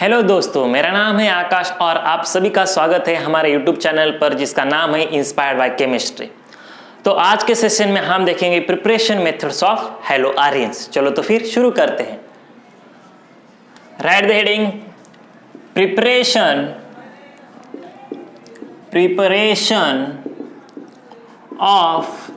Hello दोस्तों, मेरा नाम है आकाश और आप सभी का स्वागत है हमारे YouTube चैनल पर जिसका नाम है इंस्पायर्ड बाय केमिस्ट्री। तो आज के सेशन में हम देखेंगे preparation methods of haloarenes. चलो तो फिर शुरू करते हैं। Write the heading preparation of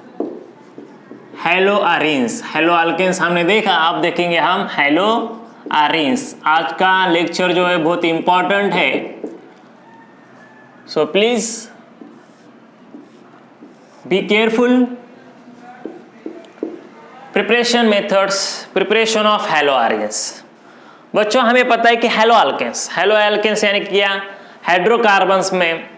haloarenes. Haloalkanes हमने देखा, आप देखेंगे हम हेलो आरियंस। आज का लेक्चर जो है बहुत इंपॉर्टेंट है, so please be careful. Preparation of haloarenes. बच्चों हमें पता है कि हेलो अल्केन्स यानी क्या, हाइड्रोकार्बन्स में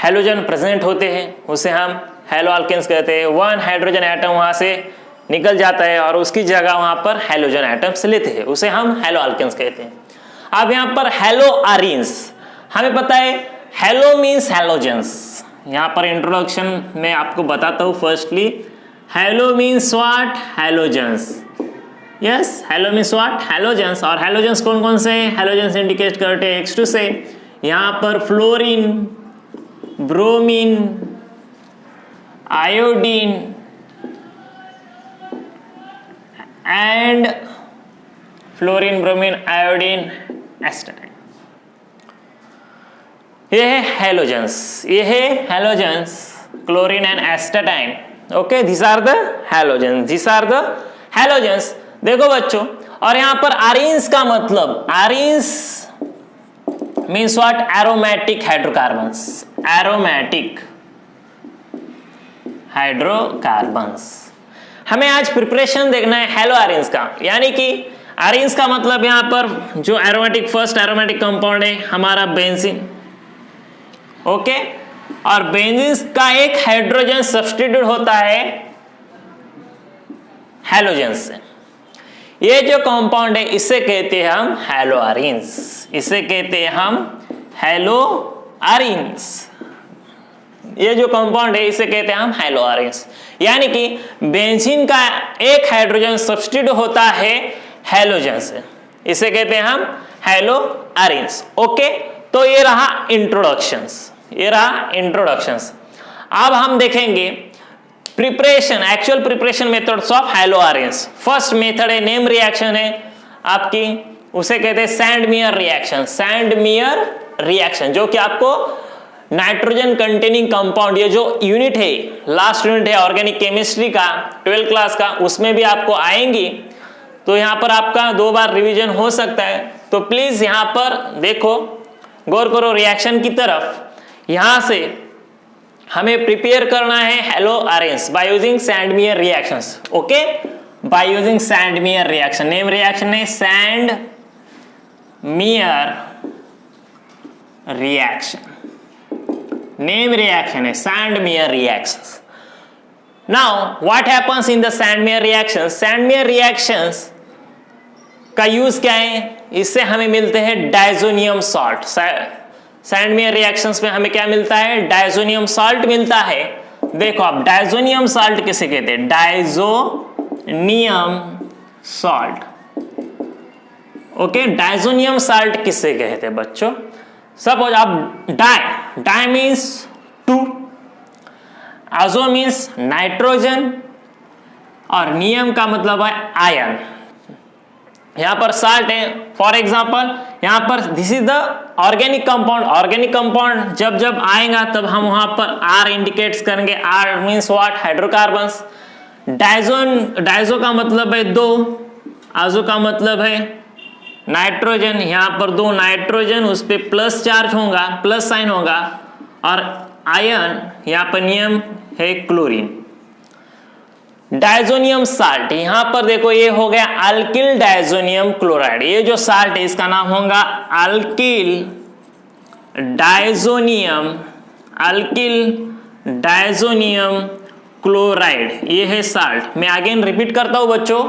हेलोजन प्रेजेंट होते हैं, उसे हम हेलो अल्केन्स कहते हैं। वन हाइड्रोजन एटम वहां से निकल जाता है और उसकी जगह वहां पर हेलोजन एटम्स लेते हैं, उसे हम हेलो अल्केन्स कहते हैं। अब यहाँ पर हेलो आरियंस हमें पता है, हेलो मीन्स हेलोजेंस। यहाँ पर इंट्रोडक्शन में आपको बताता हूँ। Firstly hello means what, halogens. Yes, hello means what, halogens. और हेलोजेंस कौन कौन से हेलोजेंस इंडिकेट करते हैं H2 से। यहाँ पर fluorine, bromine, iodine and fluorine, bromine, iodine, एस्टाटाइन। ये है halogens, chlorine and एस्टाटाइन। Okay, these are the halogens। देखो बच्चों, और यहां पर आरियंस का मतलब, आरियंस मीन्स व्हाट, एरोमेटिक हाइड्रोकार्बन्स। हमें आज प्रिपरेशन देखना है हेलो आरियंस का, यानी कि आरियंस का मतलब यहां पर जो फर्स्ट एरोमेटिक कंपाउंड है हमारा बेंजीन। ओके, और बेंजीन का एक हाइड्रोजन सब्स्टिट्यूट होता है हेलोजन से। ये जो कंपाउंड है इसे कहते हैं हम हेलो आरियंस। ये जो कंपाउंड है इसे कहते हैं हम हेलो आरियंस, यानी कि बेंजीन का एक हाइड्रोजन सब्स्टिट्यूट होता है हेलोजन से, इसे कहते हैं हम हेलो आरियंस। ओके, तो ये रहा इंट्रोडक्शंस। अब हम देखेंगे actual preparation methods of haloarenes. First method है नेम रिएक्शन है आपकी, उसे कहते हैं सैंडमेयर रिएक्शन, जो कि आपको नाइट्रोजन कंटेनिंग कंपाउंड, ये जो यूनिट है, लास्ट यूनिट है ऑर्गेनिक केमिस्ट्री का 12th क्लास का, उसमें भी आपको आएंगी। तो यहाँ पर आपका 2 बार रिवीजन हो सकता है, तो प्लीज यहाँ पर देखो, गौर करो रिएक्शन की तरफ। यहाँ से हमें प्रिपेयर करना है haloarenes by using Sandmeyer reactions. Okay, by using Sandmeyer reaction. Name reaction है Sandmeyer reactions. Now what happens in the Sandmeyer reactions? Sandmeyer reactions का यूज क्या है, इससे हमें मिलते हैं डायजोनियम सॉल्ट। सैंडमेयर रिएक्शंस में हमें क्या मिलता है, डायजोनियम सॉल्ट मिलता है। देखो आप, डायजोनियम सॉल्ट किसे कहते हैं, डायजोनियम सॉल्ट किसे कहते हैं बच्चों। सपोज आप डाई मीन्स 2, आजो मीन्स नाइट्रोजन, और नियम का मतलब है आयन। यहां पर साल्ट है, फॉर एग्जांपल यहां पर this is the organic compound. जब आएगा तब हम वहां पर R इंडिकेट्स करेंगे। R means what, hydrocarbons. Dizo का मतलब है 2, आजो का मतलब है नाइट्रोजन। यहां पर 2 नाइट्रोजन, उस पे प्लस चार्ज होगा, प्लस साइन होगा, और आयन यहां पर नियम है क्लोरीन। डायजोनियम साल्ट, यहां पर देखो ये हो गया अल्किल डायजोनियम क्लोराइड। ये जो साल्ट है इसका नाम होगा अल्किल डायजोनियम क्लोराइड। ये है साल्ट। मैं अगेन रिपीट करता हूं बच्चों,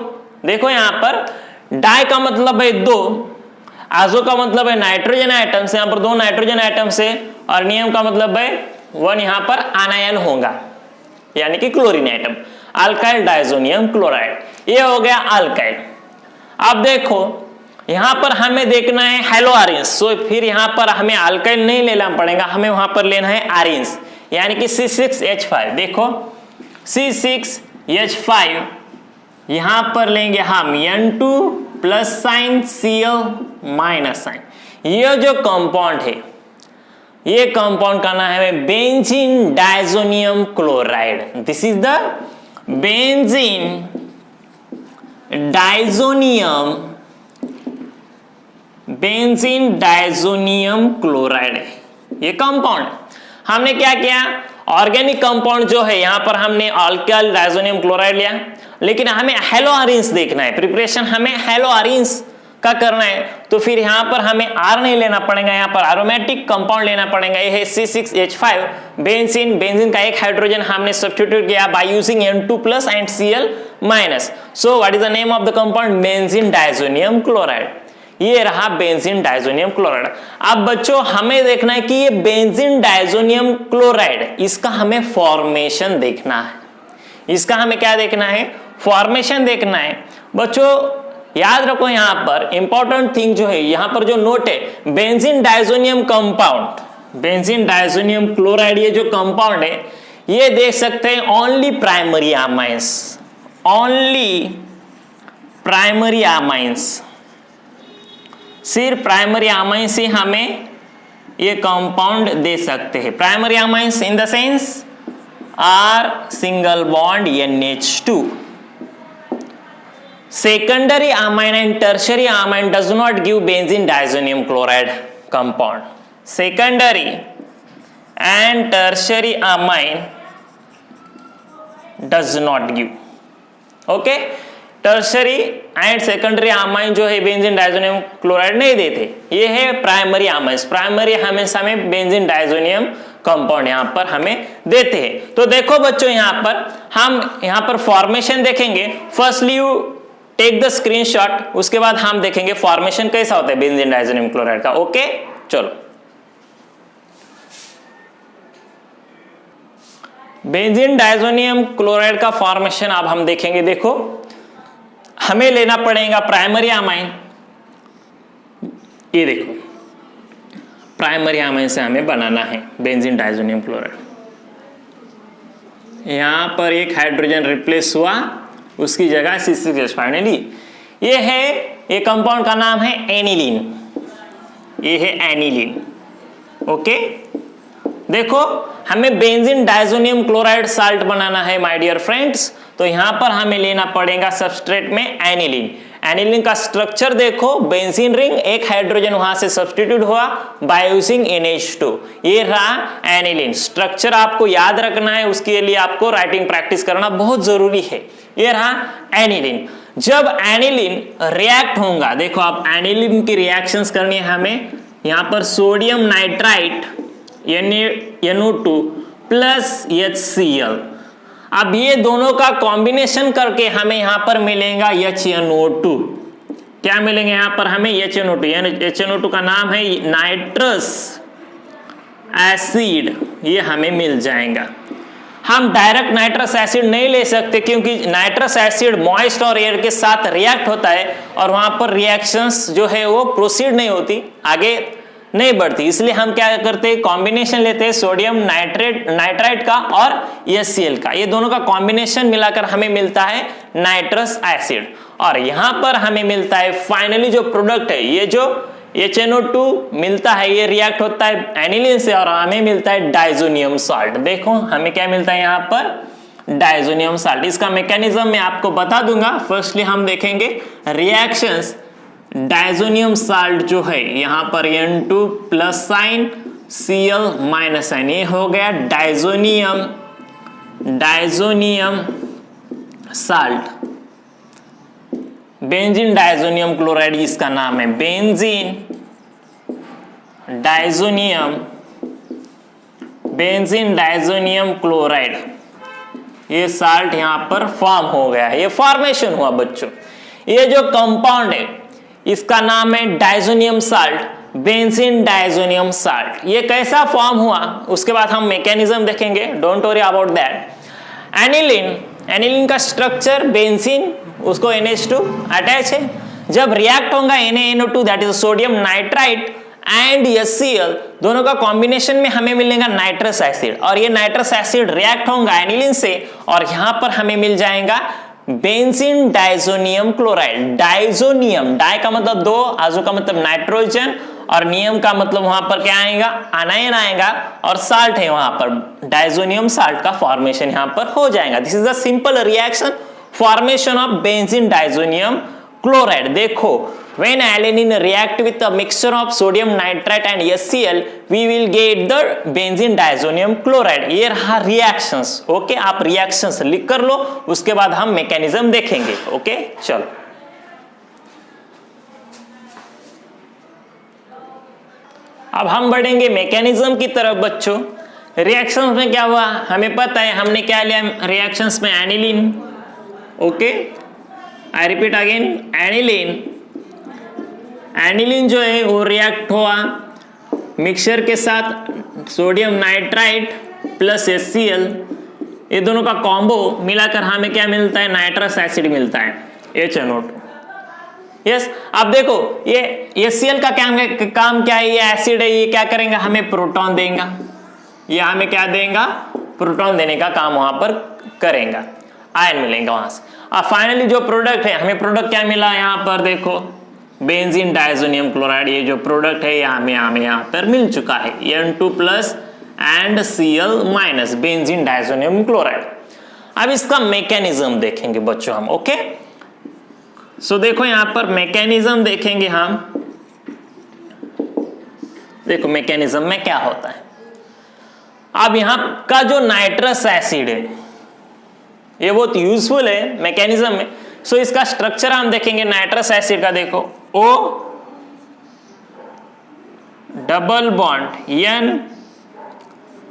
देखो यहां पर डाई का मतलब है 2, आजो का मतलब है नाइट्रोजन एटम से, यहां पर 2 नाइट्रोजन एटम से, और नियम का मतलब है 1 यहां पर आनायन होगा, यानी कि chlorine atom. Alkyl diazonium chloride, ये हो गया अल्काइल। अब देखो यहां पर हमें देखना है हेलो आरेंज, सो फिर यहां पर हमें अल्काइल नहीं लेना पड़ेगा, हमें वहां पर लेना है आरेंज, यानी कि C6H5। देखो C6H5 यहां पर लेंगे हम N2 plus sign Cl minus sign. ये जो कंपाउंड है, ये कंपाउंड का नाम है benzene diazonium chloride. This is the benzene diazonium chloride है, ये कंपाउंड। हमने क्या किया, ऑर्गेनिक कंपाउंड जो है यहां पर हमने अल्काइल डायजोनियम क्लोराइड लिया, लेकिन हमें हेलो आरेंज देखना है, प्रिपरेशन हमें हेलो आरेंज का करना है, तो फिर यहां पर हमें आर नहीं लेना पड़ेगा, यहां पर एरोमेटिक कंपाउंड लेना पड़ेगा। ये है C6H5 बेंजीन। बेंजीन का एक हाइड्रोजन हमने सब्स्टिट्यूट किया by using N2 plus and Cl minus. So what is the name of the compound, benzene diazonium chloride. ये रहा बेंजीन डायजोनियम क्लोराइड। अब बच्चों हमें देखना है कि ये बेंजीन डायजोनियम क्लोराइड, इसका हमें फॉर्मेशन देखना है। इसका हमें क्या देखना है, फॉर्मेशन देखना है। बच्चों याद रखो, यहां पर इंपॉर्टेंट थिंग जो है, यहां पर जो नोट है, benzene diazonium compound, benzene diazonium chloride, ये जो कंपाउंड है, ये देख सकते हैं only primary amines, only primary amines, सिर्फ प्राइमरी अमाइंस ही हमें ये कंपाउंड दे सकते हैं। Primary amines in the sense are single bond NH2। secondary amine and tertiary amine does not give benzene diazonium chloride compound. Secondary and tertiary amine does not give. Okay, tertiary and secondary amine जो है benzene diazonium chloride नहीं देते, ये है primary amines। Primary हमेशा में benzene diazonium compound यहां पर हमें देते हैं। तो देखो बच्चों, यहां पर हम यहां पर फॉर्मेशन देखेंगे। Firstly you take the screenshot, उसके बाद हम देखेंगे फॉर्मेशन कैसा होता है बेंजीन डायजोनियम क्लोराइड का। ओके, चलो बेंजीन डायजोनियम क्लोराइड का फॉर्मेशन अब हम देखेंगे। देखो हमें लेना पड़ेगा प्राइमरी अमाइन, ये देखो प्राइमरी अमाइन से हमें बनाना है बेंजीन डायजोनियम क्लोराइड। यहां पर एक हाइड्रोजन रिप्लेस हुआ, उसकी जगह C6H5 ने ली। ये है, ये कंपाउंड का नाम है एनिलीन, ये है एनिलीन। ओके, देखो हमें बेंजीन डायजोनियम क्लोराइड साल्ट बनाना है माय डियर फ्रेंड्स, तो यहां पर हमें लेना पड़ेगा सबस्ट्रेट में एनिलीन। एनिलीन का स्ट्रक्चर देखो, बेंजीन रिंग, एक हाइड्रोजन वहां से सब्स्टिट्यूट हुआ बाय यूजिंग NH2, ये रहा एनिलीन। स्ट्रक्चर आपको याद रखना है, उसके लिए आपको राइटिंग प्रैक्टिस करना बहुत जरूरी है। ये रहा एनिलीन। जब एनिलीन रिएक्ट होगा, देखो आप एनिलीन की रिएक्शंस करनी है हमें। यहां पर sodium nitrite NO2 plus HCl, अब ये दोनों का कॉम्बिनेशन करके हमें यहां पर मिलेगा HNO2। क्या मिलेंगे यहां पर हमें HNO2, HNO2 का नाम है नाइट्रस एसिड, ये हमें मिल जाएगा। हम डायरेक्ट नाइट्रस एसिड नहीं ले सकते, क्योंकि नाइट्रस एसिड मॉइस्ट और एयर के साथ रिएक्ट होता है और वहां पर रिएक्शंस जो है वो प्रोसीड नहीं होती, आगे नहीं बढ़ती। इसलिए हम क्या करते हैं, कॉम्बिनेशन लेते हैं सोडियम नाइट्राइट का और HCl का, ये दोनों का कॉम्बिनेशन मिलाकर हमें मिलता है नाइट्रस एसिड। और यहां पर हमें मिलता है फाइनली जो प्रोडक्ट है, ये जो HNO2 मिलता है, ये रिएक्ट होता है एनिलीन से और हमें मिलता है डायजोनियम साल्ट। देखो हमें क्या मिलता है यहाँ पर, डायजोनियम साल्ट। इसका मैकेनिज्म मैं आपको बता दूंगा। फर्स्टली हम देखेंगे रिएक्शंस। डायजोनियम साल्ट जो है यहाँ पर N2 plus sign Cl minus sign, ये हो गया diazonium salt. Benzene diazonium chloride इसका नाम है, बेंजीन डायजोनियम क्लोराइड। ये साल्ट यहां पर फॉर्म हो गया है, ये फॉर्मेशन हुआ बच्चों। ये जो कंपाउंड है इसका नाम है diazonium salt, benzene diazonium salt. ये कैसा फॉर्म हुआ उसके बाद हम मैकेनिज्म देखेंगे, don't worry about that. Aniline का स्ट्रक्चर बेंजीन, उसको NH2 अटैच है, जब रिएक्ट होगा NaNO2 that is sodium nitrite and HCl दोनों का कॉम्बिनेशन में हमें मिलेगा नाइट्रस एसिड, और ये नाइट्रस एसिड रिएक्ट होगा एनिलीन से और यहां पर हमें मिल जाएगा benzene diazonium chloride. Diazonium, di का मतलब दो, आजो का मतलब नाइट्रोजन, और नियम का मतलब वहां पर क्या आएगा, आनायन आएगा, और साल्ट है वहां पर डाइजोनियम साल्ट का फॉर्मेशन यहां पर हो जाएगा। This is the simple reaction formation of benzene diazonium chloride. देखो, when alanine react with a mixture of sodium nitrate and HCl we will get the benzene diazonium chloride। ये रहा reactions. Okay, आप reactions लिख कर लो, उसके बाद हम mechanism देखेंगे। ओके, चलो अब हम बढ़ेंगे मैकेनिज्म की तरफ बच्चों। रिएक्शंस में क्या हुआ हमें पता है, हमने क्या लिया रिएक्शंस में aniline. Okay, I repeat again, aniline. Aniline जो है वो रिएक्ट हुआ मिक्सचर के साथ सोडियम नाइट्राइट प्लस HCl, ये दोनों का कॉम्बो मिलाकर हमें क्या मिलता है, नाइट्रस एसिड मिलता है HNO2। यस, अब देखो ये HCl का काम क्या है, ये एसिड है, ये क्या करेंगे, हमें प्रोटॉन देगा, ये हमें क्या देगा, प्रोटॉन देने का काम वहां पर करेगा, आयन मिलेगा वहां से। अब फाइनली जो प्रोडक्ट है, हमें प्रोडक्ट क्या मिला, यहाँ पर देखो बेंजीन डाइजोनियम क्लोराइड, ये जो प्रोडक्ट है हमें यहाँ पर मिल चुका है, N2 plus and Cl minus benzene diazonium chloride. अब इसका मैकेनिज्म देखेंगे बच्चों हम। ओके, सो देखो यहाँ पर मैकेनिज्म देखेंगे हम। देखो मैकेनिज्म में क्या होता है, अब यहाँ का जो नाइट्रस एसिड है ये बहुत यूजफुल है मैकेनिज्म में। सो इसका स्ट्रक्चर हम देखेंगे नाइट्रस एसिड का। देखो O double bond N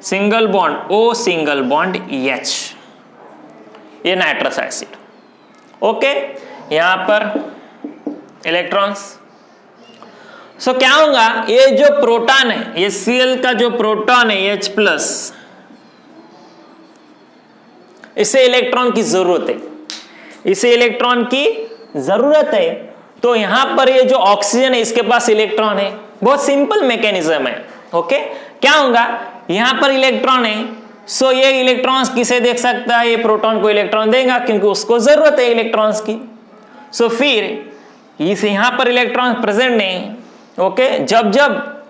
single bond O single bond H, ये नाइट्रस एसिड। ओके, यहां पर इलेक्ट्रॉन्स। सो क्या होगा, ये जो प्रोटॉन है, ये Cl का जो प्रोटॉन है H प्लस, इसे इलेक्ट्रॉन की जरूरत है, इसे इलेक्ट्रॉन की जरूरत है। तो यहां पर ये जो ऑक्सीजन है इसके पास इलेक्ट्रॉन है, बहुत सिंपल मैकेनिज्म है। ओके, क्या होगा, यहां पर इलेक्ट्रॉन है, सो ये इलेक्ट्रॉन्स किसे देख सकता है, ये प्रोटॉन को इलेक्ट्रॉन देगा क्योंकि उसको जरूरत है इलेक्ट्रॉन्स की। सो फिर इस यहां पर इलेक्ट्रॉन प्रेजेंट नहीं। ओके, जब जब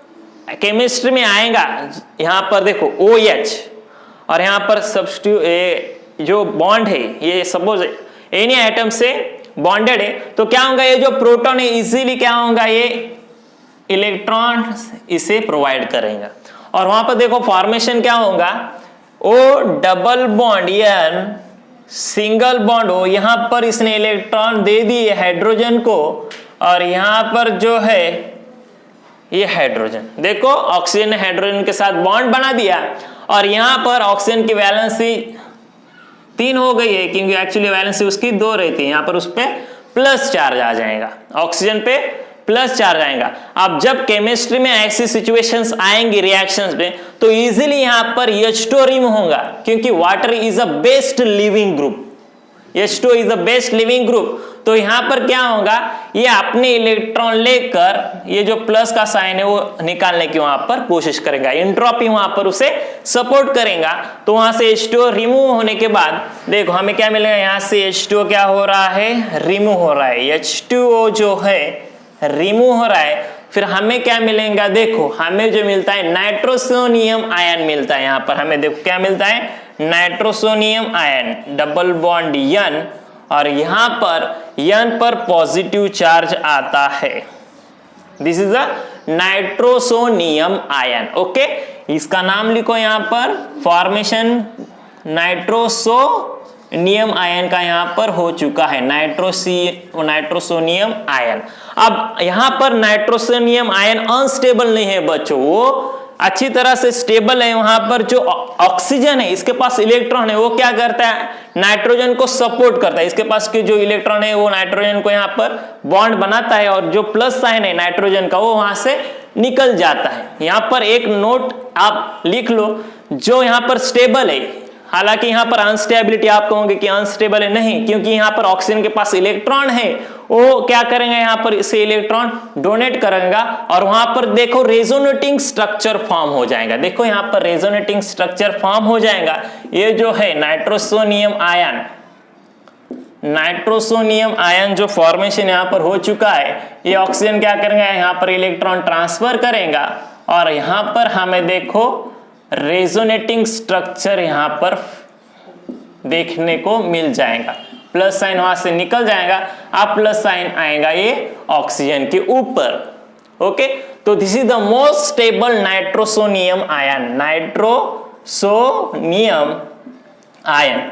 केमिस्ट्री में आएगा, यहां पर देखो OH और यहां पर सब्स्टिट्यूट जो बॉन्ड है, ये सपोज एनी एटम से बॉन्डेड है, तो क्या होगा, ये जो प्रोटॉन है इजीली क्या होगा, ये इलेक्ट्रॉन इसे प्रोवाइड करेगा। और वहां पर देखो फॉर्मेशन क्या होगा, O double bond N single bond O, यहां पर इसने इलेक्ट्रॉन दे दिए हाइड्रोजन को, और यहां पर जो है ये हाइड्रोजन, देखो ऑक्सीजन ने हाइड्रोजन के साथ बॉन्ड बना दिया, और यहां पर ऑक्सीजन की वैलेंसी 3 हो गई है क्योंकि एक्चुअली वैलेंसी उसकी 2 रहती है, यहां पर उस पे प्लस चार्ज आ जाएगा, ऑक्सीजन पे प्लस चार्ज आएगा। अब जब केमिस्ट्री में ऐसी सिचुएशंस आएंगी रिएक्शंस में, तो इजीली यहां पर H2 रिमूव होगा क्योंकि water is a best leaving group, H2 is the best leaving group. तो यहां पर क्या होगा, ये अपने इलेक्ट्रॉन लेकर ये जो प्लस का साइन है वो निकालने की वहां पर कोशिश करेगा, एंट्रोपी वहां पर उसे सपोर्ट करेगा। तो वहां से H2 रिमूव होने के बाद देखो हमें क्या मिलेगा, यहां से H2 क्या हो रहा है, रिमूव हो रहा है, H2O जो है रिमूव हो रहा है। फिर हमें क्या मिलेगा, देखो हमें जो मिलता है नाइट्रोसोनियम आयन मिलता है, यहां पर हमें देखो क्या मिलता है, nitrosonium ion double bond N, और यहां पर N पर पॉजिटिव चार्ज आता है, this is the nitrosonium ion. Okay, इसका नाम लिखो यहां पर, फॉर्मेशन नाइट्रोसोनियम आयन का यहां पर हो चुका है, नाइट्रोसोनियम आयन। अब यहां पर नाइट्रोसोनियम आयन अनस्टेबल नहीं है बच्चों, वो अच्छी तरह से स्टेबल है। वहां पर जो ऑक्सीजन है इसके पास इलेक्ट्रॉन है, वो क्या करता है, नाइट्रोजन को सपोर्ट करता है, इसके पास के जो इलेक्ट्रॉन है वो नाइट्रोजन को यहाँ पर बॉन्ड बनाता है, और जो प्लस साइन है नाइट्रोजन का वो वहां से निकल जाता है। यहाँ पर एक नोट आप लिख लो, जो यहाँ पर स्टेबल है, हालांकि यहाँ पर अनस्टेबिलिटी आप कहोगे कि अनस्टेबल है, नहीं, क्योंकि यहाँ पर ऑक्सीजन के पास इलेक्ट्रॉन है, वो क्या करेंगे यहाँ पर इसे इलेक्ट्रॉन डोनेट करेगा और वहां पर देखो रेजोनेटिंग स्ट्रक्चर फॉर्म हो जाएगा। देखो यहाँ पर रेजोनेटिंग स्ट्रक्चर फॉर्म हो जाएगा। ये जो है नाइट्रोसोनियम आयन जो फॉर्मेशन यहाँ पर हो चुका है, ये ऑक्सीजन क्या करेंगे यहाँ पर इलेक्ट्रॉन ट्रांसफर करेगा और यहाँ पर हमें देखो रेजोनेटिंग स्ट्रक्चर यहाँ पर देखने को मिल जाएगा। प्लस साइन वहां से निकल जाएगा, अब प्लस साइन आएगा ये ऑक्सीजन के ऊपर। ओके, तो this is the most stable nitrosonium ion.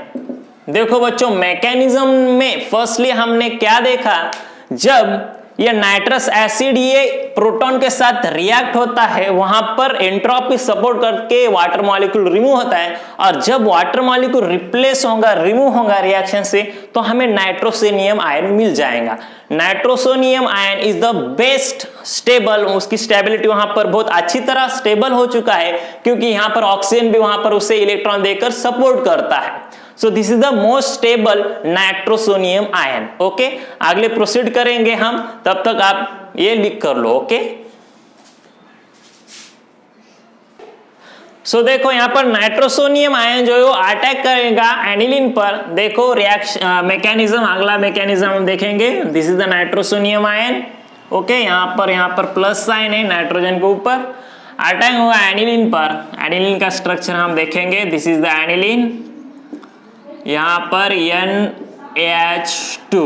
देखो बच्चों, मैकेनिज्म में फर्स्टली हमने क्या देखा, जब ये नाइट्रस एसिड ये प्रोटॉन के साथ रिएक्ट होता है, वहां पर एंट्रोपी सपोर्ट करके वाटर मॉलिक्यूल रिमूव होता है, और जब वाटर मॉलिक्यूल रिप्लेस होगा, रिमूव होगा रिएक्शन से, तो हमें नाइट्रोसोनियम आयन मिल जाएगा। Nitrosonium ion is the best stable, उसकी स्टेबिलिटी वहां पर बहुत अच्छी तरह स्टेबल हो चुका है, क्योंकि यहाँ पर ऑक्सीजन भी वहां पर उसे इलेक्ट्रॉन देकर सपोर्ट करता है। So this is the most stable nitrosonium ion. Okay, अगले प्रोसीड करेंगे हम, तब तक आप ये लिख कर लो। ओके, सो देखो यहाँ पर नाइट्रोसोनियम आयन जो है वो अटैक करेगा एनिलीन पर। देखो रिएक्शन मैकेनिज्म, अगला मैकेनिज्म हम देखेंगे। This is the nitrosonium ion. Okay, यहाँ पर प्लस साइन है नाइट्रोजन के ऊपर, अटैक होगा एनिलीन पर। एनिलीन का स्ट्रक्चर हम देखेंगे। दिस इज द एनिलीन, यहाँ पर NH2।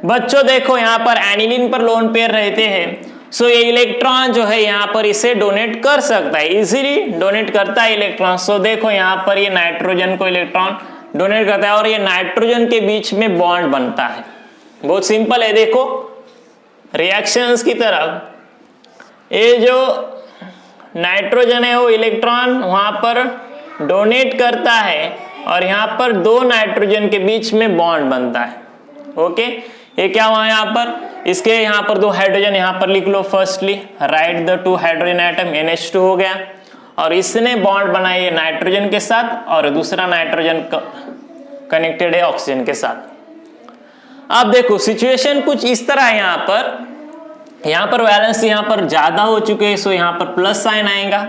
बच्चों देखो यहाँ पर एनिलीन पर लोन पेयर रहते हैं, सो ये इलेक्ट्रॉन जो है यहाँ पर इसे डोनेट कर सकता है, इजीली डोनेट करता है इलेक्ट्रॉन। सो देखो यहाँ पर ये नाइट्रोजन को इलेक्ट्रॉन डोनेट करता है और ये नाइट्रोजन के बीच में बॉन्ड बनता है। बहुत सिंपल है, देखो रिएक्शंस की तरफ ये जो नाइट्रोजन है वो इलेक्ट्रॉन वहां पर डोनेट करता है और यहाँ पर दो नाइट्रोजन के बीच में बॉन्ड बनता है। ओके, ये क्या हुआ यहाँ पर, इसके यहाँ पर दो हाइड्रोजन यहाँ पर लिख लो। Firstly write the two hydrogen atom, NH2 हो गया, और इसने बॉन्ड बनाई नाइट्रोजन के साथ और दूसरा नाइट्रोजन कनेक्टेड है ऑक्सीजन के साथ। अब देखो सिचुएशन कुछ इस तरह है, यहाँ पर वैलेंस यहाँ पर ज्यादा हो चुके हैं, सो यहाँ पर प्लस साइन आएगा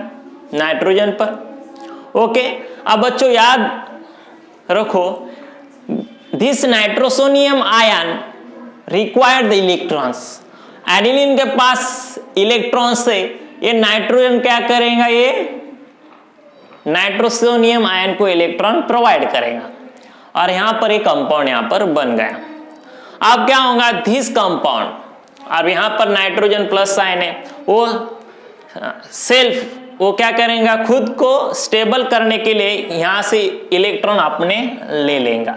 नाइट्रोजन पर। ओके, अब बच्चों याद रखो, this nitrosonium ion required the electrons. Aniline के पास इलेक्ट्रॉन से ये नाइट्रोजन क्या करेगा, ये नाइट्रोसोनियम आयन को इलेक्ट्रॉन प्रोवाइड करेगा और यहां पर एक कंपाउंड यहां पर बन गया। अब क्या होगा, दिस कंपाउंड, अब यहां पर नाइट्रोजन प्लस साइन है, वो सेल्फ वो क्या करेगा, खुद को स्टेबल करने के लिए यहां से इलेक्ट्रॉन अपने ले लेगा,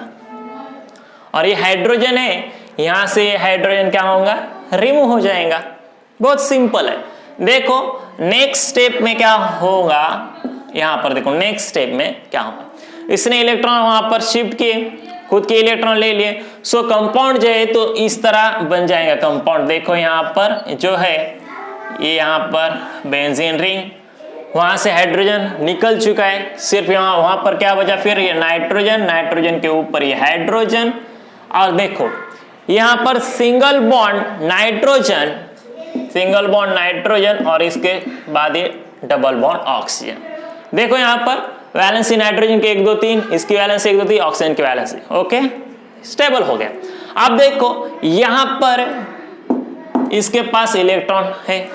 और ये हाइड्रोजन है, यहां से हाइड्रोजन क्या होगा, रिमूव हो जाएगा। बहुत सिंपल है। देखो नेक्स्ट स्टेप में क्या होगा, यहां पर देखो नेक्स्ट स्टेप में क्या होगा, इसने इलेक्ट्रॉन वहां पर शिफ्ट किए, खुद के इलेक्ट्रॉन ले लिए, सो कंपाउंड जो है तो इस तरह बन जाएगा कंपाउंड। देखो यहां पर जो है ये यहाँ पर बेंजीन रिंग, वहां से हाइड्रोजन निकल चुका है, सिर्फ वहां पर क्या बचा, फिर ये नाइट्रोजन के ऊपर ये हाइड्रोजन, और देखो यहां पर सिंगल बॉन्ड नाइट्रोजन और इसके बाद ये डबल बॉन्ड ऑक्सीजन। देखो यहां पर वैलेंसी नाइट्रोजन के 1 2 3, इसकी वैलेंसी 1 2 3, ऑक्सीजन की वैलेंसी। ओके, स्टेबल हो गया। अब देखो यहां पर इसके पास इलेक्ट्रॉन है,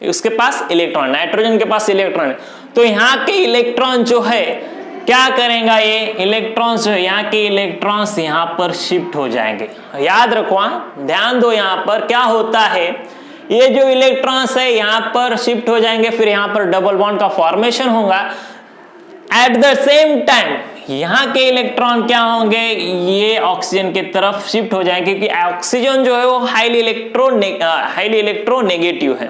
उसके पास इलेक्ट्रॉन, नाइट्रोजन के पास इलेक्ट्रॉन है, तो यहाँ के इलेक्ट्रॉन जो है क्या करेगा, ये इलेक्ट्रॉन्स जो है यहाँ के इलेक्ट्रॉन्स यहाँ पर शिफ्ट हो जाएंगे। याद रखो, ध्यान दो, यहाँ पर क्या होता है, ये जो इलेक्ट्रॉन्स है यहाँ पर शिफ्ट हो जाएंगे, फिर यहाँ पर डबल बॉन्ड का फॉर्मेशन होगा। एट द सेम टाइम यहाँ के इलेक्ट्रॉन क्या होंगे, ये ऑक्सीजन की तरफ शिफ्ट हो जाएंगे, क्योंकि ऑक्सीजन जो है वो हाईली इलेक्ट्रोनेगेटिव है।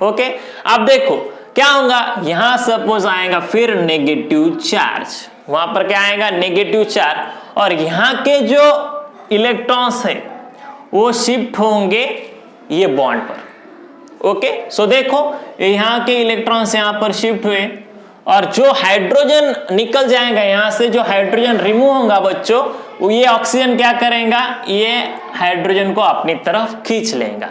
ओके, अब देखो क्या होगा, यहां सपोज आएगा फिर नेगेटिव चार्ज, वहां पर क्या आएगा, नेगेटिव चार्ज, और यहां के जो इलेक्ट्रॉन्स है वो शिफ्ट होंगे ये बॉन्ड पर। ओके, सो देखो यहां के इलेक्ट्रॉन्स यहां पर शिफ्ट हुए, और जो हाइड्रोजन निकल जाएगा यहां से, जो हाइड्रोजन रिमूव होगा बच्चों, ये ऑक्सीजन क्या करेगा, ये हाइड्रोजन को अपनी तरफ खींच लेगा।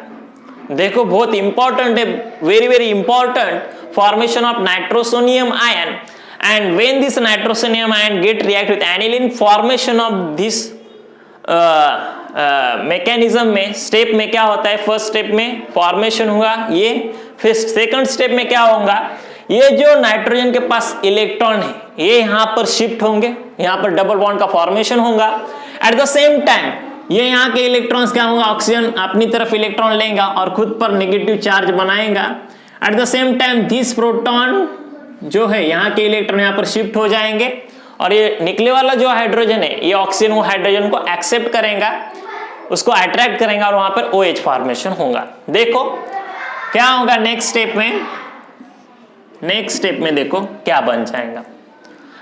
देखो बहुत इंपॉर्टेंट है, very very important, formation of nitrosonium ion, and when this nitrosonium ion get react with aniline, formation of this mechanism में स्टेप में क्या होता है, फर्स्ट स्टेप में फॉर्मेशन हुआ ये, फिर सेकंड स्टेप में क्या होगा, ये जो नाइट्रोजन के पास इलेक्ट्रॉन है ये यहां पर शिफ्ट होंगे, यहां पर डबल बॉन्ड का फॉर्मेशन होगा। एट द सेम टाइम ये यहाँ के इलेक्ट्रॉन्स क्या होगा, ऑक्सीजन अपनी तरफ इलेक्ट्रॉन लेगा और खुद पर नेगेटिव चार्ज बनाएगा। At the same time this proton जो है यहाँ के इलेक्ट्रॉन यहाँ पर शिफ्ट हो जाएंगे और ये निकले वाला जो हाइड्रोजन है ये ऑक्सीजन वो हाइड्रोजन को एक्सेप्ट करेगा, उसको अट्रैक्ट करेगा और वहां पर OH फॉर्मेशन होगा। देखो क्या होगा नेक्स्ट स्टेप में, नेक्स्ट स्टेप में देखो क्या बन जाएगा।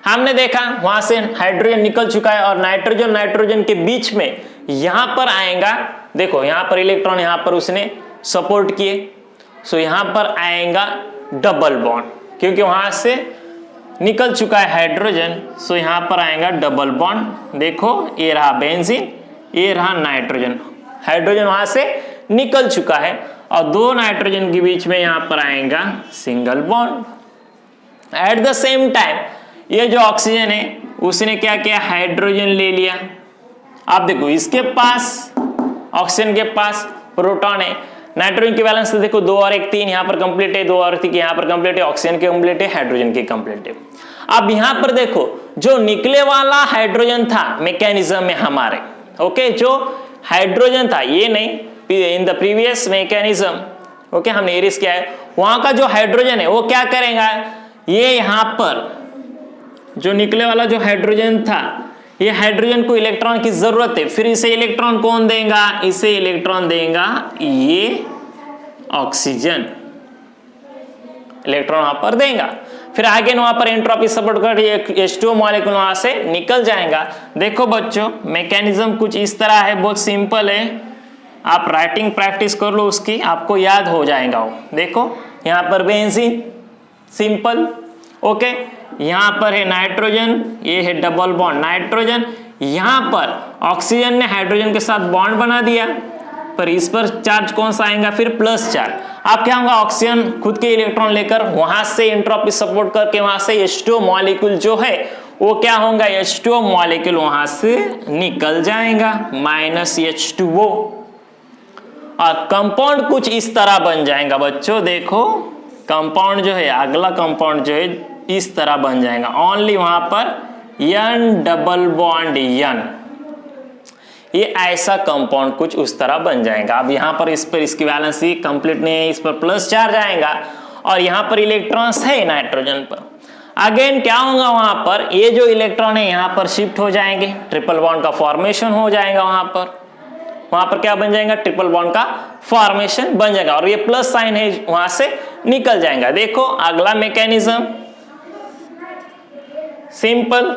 हमने देखा वहां से हाइड्रोजन निकल चुका है और नाइट्रोजन नाइट्रोजन के बीच में यहां पर आएगा, देखो यहां पर इलेक्ट्रॉन यहां पर उसने सपोर्ट किए, सो यहां पर आएगा डबल बॉन्ड, क्योंकि वहां से निकल चुका है हाइड्रोजन, सो यहां पर आएगा डबल बॉन्ड। देखो ये रहा बेंजीन, ये रहा नाइट्रोजन, हाइड्रोजन वहां से निकल चुका है और दो नाइट्रोजन के बीच में यहां पर आएगा single bond. At the same time ये जो ऑक्सीजन है उसने क्या किया, हाइड्रोजन ले लिया। आप देखो इसके पास ऑक्सीजन के पास प्रोटॉन है, नाइट्रोजन की बैलेंस तो देखो 2 और 1 3, यहाँ पर कंप्लीट है, 2 और 3 यहाँ पर कंप्लीट है, ऑक्सीजन की कंप्लीट है, हाइड्रोजन की कंप्लीट है। अब यहाँ पर देखो जो निकले वाला हाइड्रोजन था मैकेनिज्म में हमारे, ओके, जो हाइड्रोजन था ये नहीं, in the previous mechanism, okay, हमने एरिस किया है, वहां का जो हाइड्रोजन है वो क्या करेगा, ये यहाँ पर जो निकले वाला जो हाइड्रोजन था, ये हाइड्रोजन को इलेक्ट्रॉन की जरूरत है, फिर इसे इलेक्ट्रॉन कौन देगा, इसे इलेक्ट्रॉन देगा ये ऑक्सीजन, इलेक्ट्रॉन वहां पर देगा, फिर आगे वहां पर एंट्रोपी सपोर्ट कर H2O मॉलिक्यूल वहां से निकल जाएगा। देखो बच्चों मैकेनिज्म कुछ इस तरह है, बहुत सिंपल है, आप राइटिंग प्रैक्टिस कर लो उसकी, आपको याद हो जाएगा वो। देखो यहाँ पर बेंजीन सिंपल, ओके, यहाँ पर है नाइट्रोजन, ये है डबल बॉन्ड नाइट्रोजन, यहाँ पर ऑक्सीजन ने हाइड्रोजन के साथ बॉन्ड बना दिया, पर इस पर चार्ज कौन सा आएगा, फिर प्लस चार्ज। आप क्या होगा, ऑक्सीजन खुद के इलेक्ट्रॉन लेकर वहां से एंट्रोपी सपोर्ट करके वहां से H2O मॉलिक्यूल जो है वो क्या होगा, H2O मॉलिक्यूल वहां से निकल जाएगा -H2O और कंपाउंड कुछ इस तरह बन जाएगा बच्चों। देखो कंपाउंड जो है, अगला कंपाउंड जो है इस तरह बन जाएगा, ओनली वहां पर N डबल बॉन्ड N, ये ऐसा कंपाउंड कुछ उस तरह बन जाएगा। अब यहाँ पर इस पर इसकी वैलेंसी कंप्लीट नहीं है, इस पर प्लस चार्ज आएगा और यहाँ पर इलेक्ट्रॉन्स है नाइट्रोजन पर, अगेन क्या होगा, वहां पर ये जो इलेक्ट्रॉन है यहाँ पर शिफ्ट हो जाएंगे, ट्रिपल बॉन्ड का फॉर्मेशन हो जाएगा, वहां पर क्या बन जाएगा, ट्रिपल बॉन्ड का फॉर्मेशन बन जाएगा और ये प्लस साइन है वहां से निकल जाएगा। देखो अगला मैकेनिज्म सिंपल,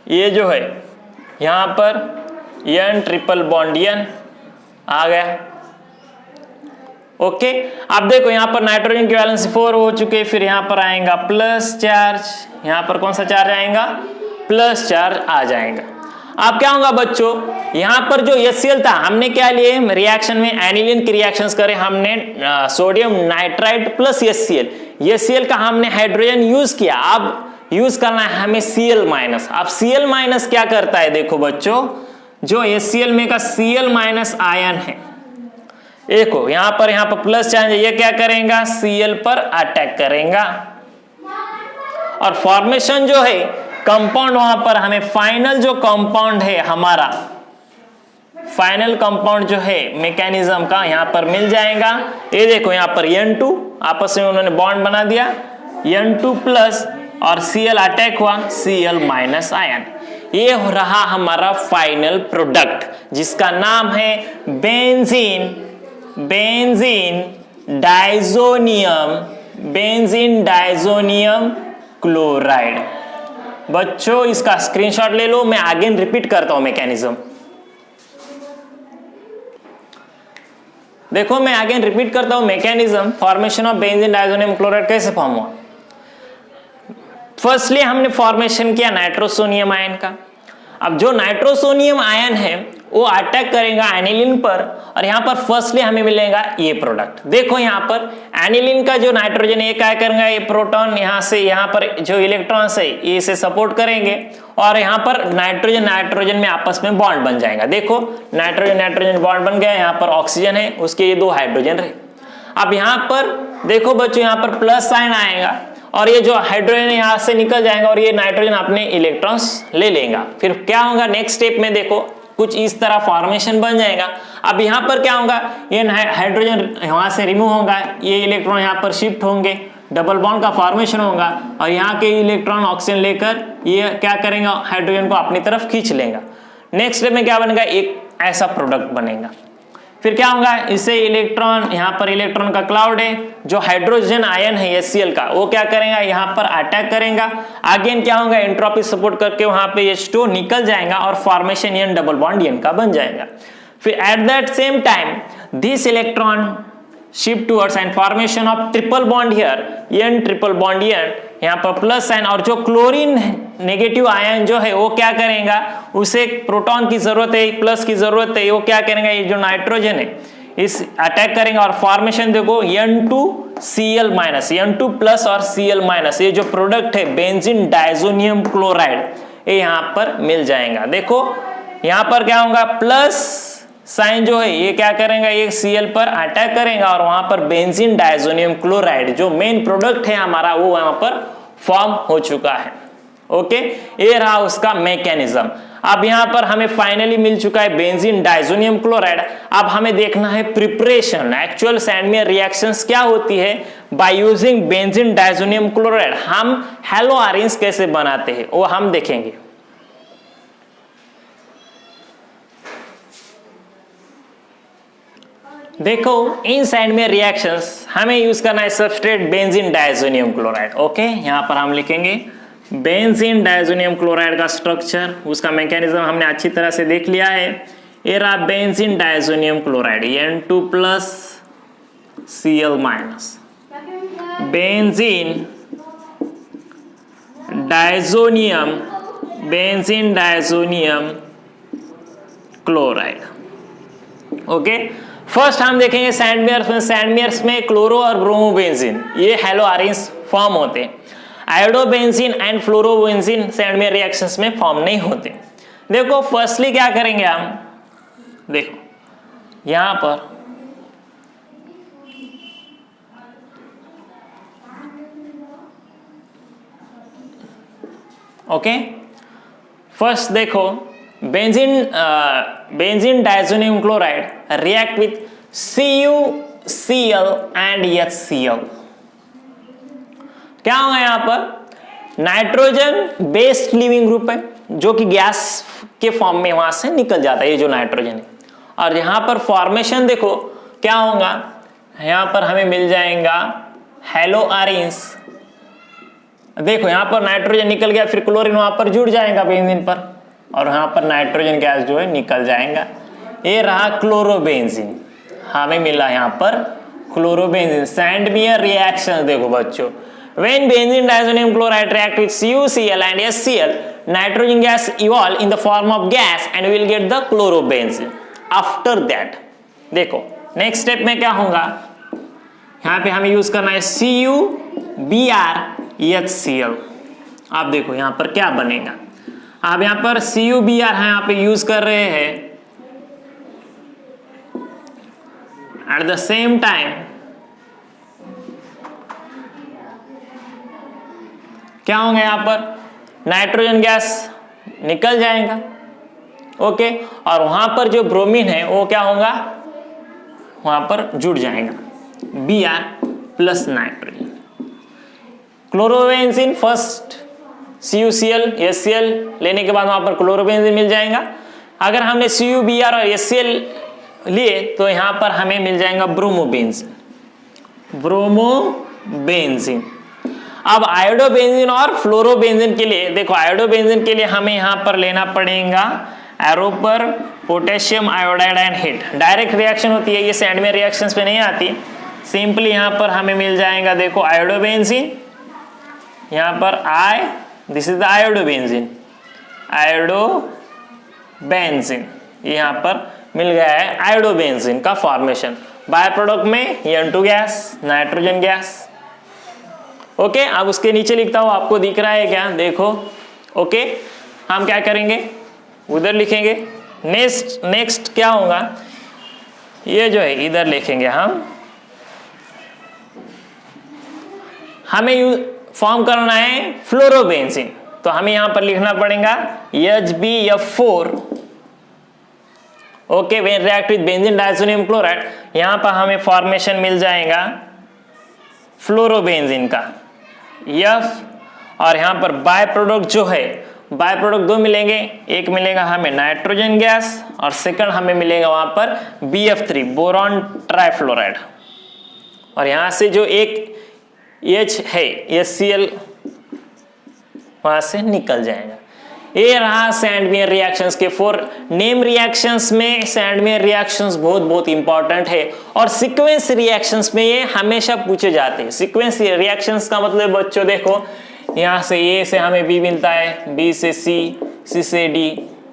ये जो है यहां पर N ट्रिपल बॉन्ड N आ गया, ओके। अब देखो यहाँ पर नाइट्रोजन की वैलेंसी 4 हो चुके, फिर यहाँ पर आएगा प्लस चार्ज, यहाँ पर कौन सा चार्ज आएगा, प्लस चार्ज आ जाएगा। अब क्या होगा बच्चों, यहाँ पर जो HCl था हमने क्या लिए, रिएक्शन में एनिलीन की रिएक्शंस करे हमने, सोडियम नाइट्राइड प्लस HCl का हमने हाइड्रोजन यूज किया, अब यूज करना है हमें Cl-। अब Cl- क्या करता है, देखो बच्चों जो HCl में का Cl- आयन है, देखो यहाँ पर प्लस चार्ज, ये क्या करेगा, Cl पर अटैक करेगा और फॉर्मेशन जो है कंपाउंड, वहां पर हमें फाइनल जो कंपाउंड है हमारा, फाइनल कंपाउंड जो है मैकेनिज्म का यहाँ पर मिल जाएगा। ये देखो यहाँ पर N2 आपस में उन्होंने बॉन्ड बना दिया, N2 प्लस और Cl अटैक हुआ, Cl- आयन, ये हो रहा हमारा फाइनल प्रोडक्ट जिसका नाम है बेंजीन डाइजोनियम क्लोराइड। बच्चों इसका स्क्रीनशॉट ले लो, मैं अगेन रिपीट करता हूं मैकेनिज्म। देखो मैं अगेन रिपीट करता हूं mechanism, formation of benzene diazonium chloride कैसे फॉर्म हुआ। फर्स्टली हमने फॉर्मेशन किया नाइट्रोसोनियम आयन का। अब जो नाइट्रोसोनियम आयन है वो अटैक करेगा एनिलीन पर, और यहाँ पर फर्स्टली हमें मिलेगा ये प्रोडक्ट। देखो यहाँ पर एनिलीन का जो नाइट्रोजन ये क्या करेंगे, ये प्रोटॉन यहाँ से यहाँ पर जो इलेक्ट्रॉन्स है ये इसे सपोर्ट करेंगे, और यहाँ पर नाइट्रोजन नाइट्रोजन में आपस में बॉन्ड बन जाएगा। देखो नाइट्रोजन नाइट्रोजन बॉन्ड बन गया, यहाँ पर ऑक्सीजन है, उसके ये 2 हाइड्रोजन रहे। अब यहाँ पर देखो बच्चों, यहाँ पर प्लस साइन आएगा और ये जो हाइड्रोजन यहाँ से निकल जाएगा और ये नाइट्रोजन अपने इलेक्ट्रॉन्स ले लेगा। फिर क्या होगा नेक्स्ट स्टेप में, देखो कुछ इस तरह फॉर्मेशन बन जाएगा। अब यहाँ पर क्या होगा, ये हाइड्रोजन यहाँ से रिमूव होगा, ये इलेक्ट्रॉन यहाँ पर शिफ्ट होंगे, डबल बॉन्ड का फॉर्मेशन होगा, और यहाँ के इलेक्ट्रॉन ऑक्सीजन लेकर ये क्या करेंगे, हाइड्रोजन को अपनी तरफ खींच लेगा। नेक्स्ट स्टेप में क्या बनेगा, एक ऐसा प्रोडक्ट बनेगा। फिर क्या होगा, इसे इलेक्ट्रॉन, यहाँ पर इलेक्ट्रॉन का क्लाउड है, जो हाइड्रोजन आयन है HCl का, वो क्या करेगा, यहाँ पर अटैक करेगा। अगेन क्या होगा, एंट्रोपी सपोर्ट करके वहां पे H2 निकल जाएगा और formation N double bond N का बन जाएगा। फिर at that same time this electron shift towards and formation of triple bond here, N triple bond N, यहाँ पर प्लस साइन, और जो क्लोरीन नेगेटिव आयन जो है वो क्या करेगा, उसे प्रोटॉन की जरूरत है, एक प्लस की जरूरत है, वो क्या करेगा, ये जो नाइट्रोजन है इस अटैक करेंगे और फॉर्मेशन देखो N2Cl माइनस, N2 प्लस और Cl माइनस, ये जो प्रोडक्ट है बेंजीन डायजोनियम क्लोराइड, ये यहाँ पर मिल जाएगा। देखो यहाँ पर क्या होगा, प्लस साइन जो है ये क्या करेगा, ये Cl पर अटैक करेगा और वहां पर बेंजीन डायजोनियम क्लोराइड जो मेन प्रोडक्ट है हमारा वो वहां पर फॉर्म हो चुका है। ओके, ये रहा उसका मैकेनिज्म। अब यहाँ पर हमें फाइनली मिल चुका है बेंजीन डायजोनियम क्लोराइड। अब हमें देखना है प्रिपरेशन, एक्चुअल सैंडमेयर रिएक्शंस क्या होती है by using benzene diazonium chloride. हम हैलोआरिन्स कैसे बनाते हैं वो हम देखेंगे। देखो इन सैंडमेयर रिएक्शंस हमें यूज करना है substrate benzene diazonium chloride. Okay, यहाँ पर हम लिखेंगे बेंजीन डायजोनियम क्लोराइड का स्ट्रक्चर, उसका मैकेनिज्म हमने अच्छी तरह से देख लिया है। ये रहा benzene diazonium chloride N2 plus Cl minus, benzene diazonium chloride. Okay, first हम देखेंगे सैंडमेयर्स में क्लोरो और ब्रोमोबेंजीन ये हैलोआरिन्स फॉर्म होते हैं। Iodobenzene and fluorobenzene Sandmeyer reactions में फॉर्म नहीं होते। देखो फर्स्टली क्या करेंगे हम, देखो यहां पर ओके, फर्स्ट देखो benzene diazonium chloride react with CuCl and HCl। क्या होगा यहाँ पर, नाइट्रोजन बेस्ड लिविंग ग्रुप है जो कि गैस के फॉर्म में वहां से निकल जाता है, ये जो नाइट्रोजन है। और यहाँ पर फॉर्मेशन देखो क्या होगा, यहाँ पर हमें मिल जाएगा हैलोआरिन्स। देखो यहाँ पर नाइट्रोजन निकल गया, फिर क्लोरीन वहां पर जुड़ जाएगा बेंजीन पर, और यहाँ पर नाइट्रोजन गैस जो है निकल जाएगा। ये रहा क्लोरोबेंजीन, हमें मिला यहाँ पर क्लोरोबेंजीन। सैंडमेयर रिएक्शन देखो बच्चों, when benzene diazonium chloride react with CuCl and HCl, nitrogen gas evolve in the form of gas and we will get the chlorobenzene. After that देखो नेक्स्ट स्टेप में क्या होगा, यहाँ पे हमें यूज करना है CuBrHCl। आप देखो यहाँ पर क्या बनेगा, आप यहाँ पर CuBr है यहाँ पे यूज कर रहे हैं। एट द सेम टाइम क्या होगा, यहाँ पर नाइट्रोजन गैस निकल जाएगा। ओके, और वहां पर जो ब्रोमीन है वो क्या होगा, वहां पर जुड़ जाएगा Br plus nitrogen. Chlorobenzene first CuCl HCl लेने के बाद वहां पर क्लोरोबेंजीन मिल जाएगा। अगर हमने CuBr और HCl लिए तो यहां पर हमें मिल जाएगा ब्रोमोबेंजीन। अब आयोडोबेंजीन और फ्लोरोबेंजीन के लिए देखो, आयोडोबेंजीन के लिए हमें यहां पर लेना पड़ेगा एरो पर potassium iodide and heat. Direct reaction होती है, ये सैंडमेयर रिएक्शंस पे नहीं आती। सिंपली यहां पर हमें मिल जाएगा देखो आयोडोबेंजीन यहाँ पर I, this is the iodobenzene, iodobenzene, यहाँ पर मिल गया है आयोडोबेंजीन का फॉर्मेशन। बाय प्रोडक्ट में N2 gas, nitrogen gas. Okay, अब उसके नीचे लिखता हूं, आपको दिख रहा है क्या? देखो। ओके, हम क्या करेंगे, उधर लिखेंगे। नेक्स्ट क्या होगा, ये जो है इधर लिखेंगे हम। हमें फॉर्म करना है फ्लोरोबेंजीन, तो हमें यहां पर लिखना पड़ेगा HbF4। Okay, when react with benzene diazonium chloride, यहां पर हमें फॉर्मेशन मिल जाएगा फ्लोरोबेंजीन का F, और यहां पर बाय प्रोडक्ट जो है, बाय प्रोडक्ट दो मिलेंगे, एक मिलेगा हमें नाइट्रोजन गैस और सेकंड हमें मिलेगा वहां पर BF3, बोरॉन ट्राइफ्लोराइड। और यहां से जो एक H है HCl वहां से निकल जाएगा। ये रहा सैंडमेयर रिएक्शंस के 4 नेम। रिएक्शंस में सैंडमेयर रिएक्शंस बहुत इंपॉर्टेंट है, और सीक्वेंस रिएक्शंस में ये हमेशा पूछे जाते हैं। सीक्वेंस रिएक्शंस का मतलब बच्चों देखो, यहाँ से A से हमें B मिलता है, B से C, C से D।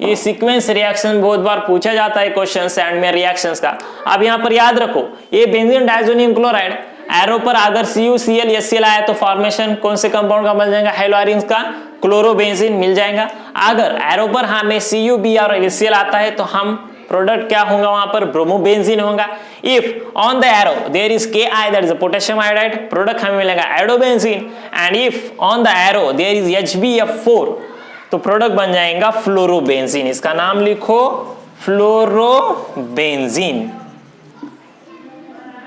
ये सीक्वेंस रिएक्शन बहुत बार पूछा जाता है क्वेश्चन सैंडमेयर रिएक्शंस का। अब यहाँ पर याद रखो, ये बेंजीन डायज़ोनियम क्लोराइड, एरो पर अगर CuCl HCl आया तो फॉर्मेशन कौन से कंपाउंड का मिल जाएगा, हेलोआरिन्स का क्लोरोबेंजीन मिल जाएगा। अगर एरो पर हमें CuBr और HCl आता है तो हम प्रोडक्ट क्या होगा, वहां पर ब्रोमोबेंजीन होगा। If on the arrow there is Ki, that is potassium iodide, product हमें मिलेगा iodobenzene. And if on the arrow there is HbF4, तो प्रोडक्ट बन जाएगा फ्लोरोबेंजीन। इसका नाम लिखो फ्लोरोबेंजीन।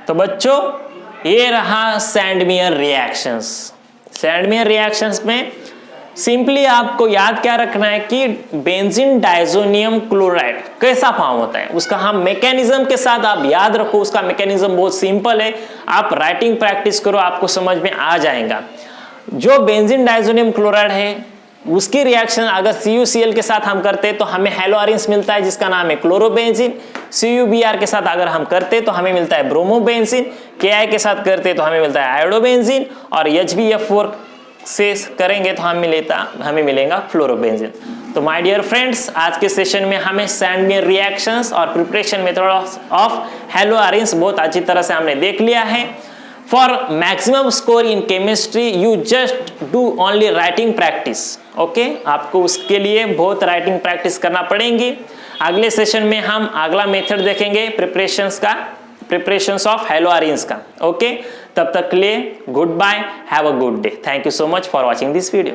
तो बच्चों ये रहा सैंडमेयर रिएक्शंस। सैंडमेयर रिएक्शंस में सिंपली आपको याद क्या रखना है कि बेंजीन डायज़ोनियम क्लोराइड कैसा फॉर्म होता है, उसका हम मैकेनिज्म के साथ आप याद रखो। उसका मैकेनिज्म बहुत सिंपल है, आप राइटिंग प्रैक्टिस करो, आपको समझ में आ जाएगा। जो बेंजीन डायज़ोनियम क्लोराइड है उसकी रिएक्शन अगर CuCl के साथ हम करते तो हमें हेलोआरिन्स मिलता है जिसका नाम है क्लोरोबेंजीन। CuBr के साथ अगर हम करते तो हमें मिलता है ब्रोमोबेंजीन। Ki के साथ करते तो हमें मिलता है आयोडोबेंजीन, और HbF4 से करेंगे तो हमें मिलेगा फ्लोरोबेंजीन। तो माय डियर फ्रेंड्स, आज के सेशन में हमें सैंडमेयर रिएक्शंस और प्रिपरेशन मेथड ऑफ हेलोआरिन्स बहुत अच्छी तरह से हमने देख लिया है। For maximum score in chemistry you just do only writing practice. Okay, आपको उसके लिए बहुत राइटिंग प्रैक्टिस करना पड़ेगी। अगले सेशन में हम अगला मेथड देखेंगे प्रिपरेशंस ऑफ हेलोआरिन्स का। ओके, तब तक के लिए good bye, have a good day. Thank you so much for watching this video.